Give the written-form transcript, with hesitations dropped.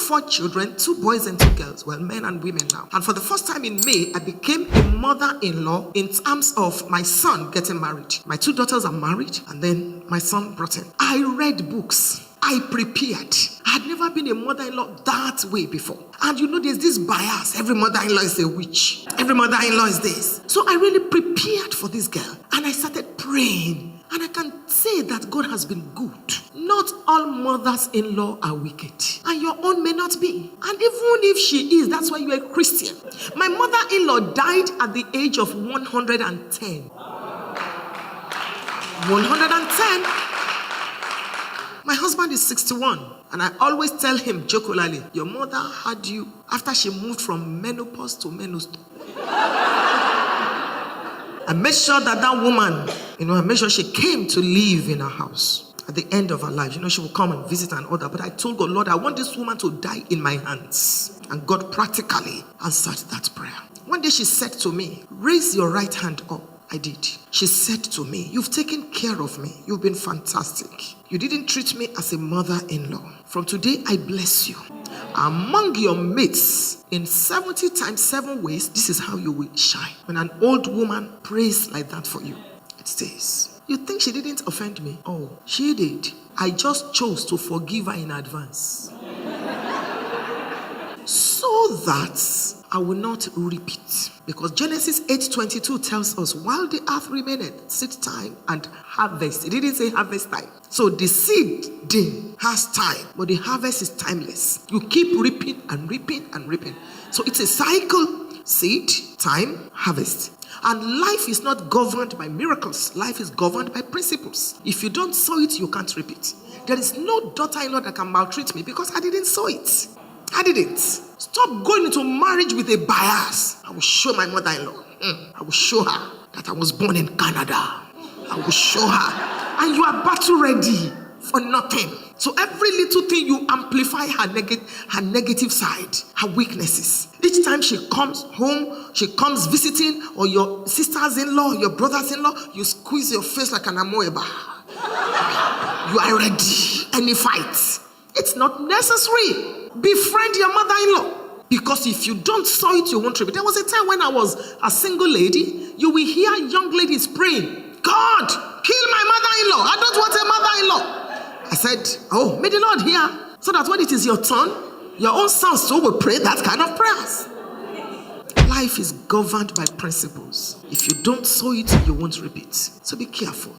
4 children, 2 boys and 2 girls. Well, men and women now. And for the first time in May, I became a mother-in-law in terms of my son getting married. My 2 daughters are married, and then my son brought in. I read books. I prepared. I had never been a mother-in-law that way before. And you know, there's this bias. Every mother-in-law is a witch. Every mother-in-law is this. So I really prepared for this girl. And I started praying. And I can say that God has been good. Not all mothers-in-law are wicked. And your own may not be. And even if she is, that's why you're a Christian. My mother-in-law died at the age of 110. 110. My husband is 61, and I always tell him jocularly, your mother had you after she moved from menopause to menopause. I made sure that woman, I made sure she came to live in our house at the end of her life. She would come and visit and all that. But I told God, Lord, I want this woman to die in my hands. And God practically answered that prayer. One day she said to me, raise your right hand up. I did. She said to me, you've taken care of me. You've been fantastic. You didn't treat me as a mother-in-law. From today, I bless you. Among your mates, in 70 times 7 ways, this is how you will shine. When an old woman prays like that for you, it stays. You think she didn't offend me? Oh, she did. I just chose to forgive her in advance. So that I will not repeat. Because Genesis 8:22 tells us, while the earth remaineth, seed time and harvest. It didn't say harvest time. So the seeding has time, but the harvest is timeless. You keep reaping and reaping and reaping. So it's a cycle. Seed, time, harvest. And life is not governed by miracles. Life is governed by principles. If you don't sow it, you can't reap it. There is no daughter-in-law that can maltreat me because I didn't sow it. I didn't. Stop going into marriage with a bias. I will show my mother-in-law. I will show her that I was born in Canada. I will show her. And you are battle ready for nothing. So every little thing you amplify her negative side, her weaknesses. Each time she comes home, she comes visiting, or your sisters-in-law, your brothers-in-law, you squeeze your face like an amoeba. You are ready. Any fight. It's not necessary. Befriend your mother-in-law. Because if you don't sow it, you won't reap it. There was a time when I was a single lady, you will hear young ladies praying, God, kill my mother-in-law. I don't want a mother-in-law. I said, oh, may the Lord hear. So that when it is your turn, your own sons too will pray that kind of prayers. Life is governed by principles. If you don't sow it, you won't reap it. So be careful.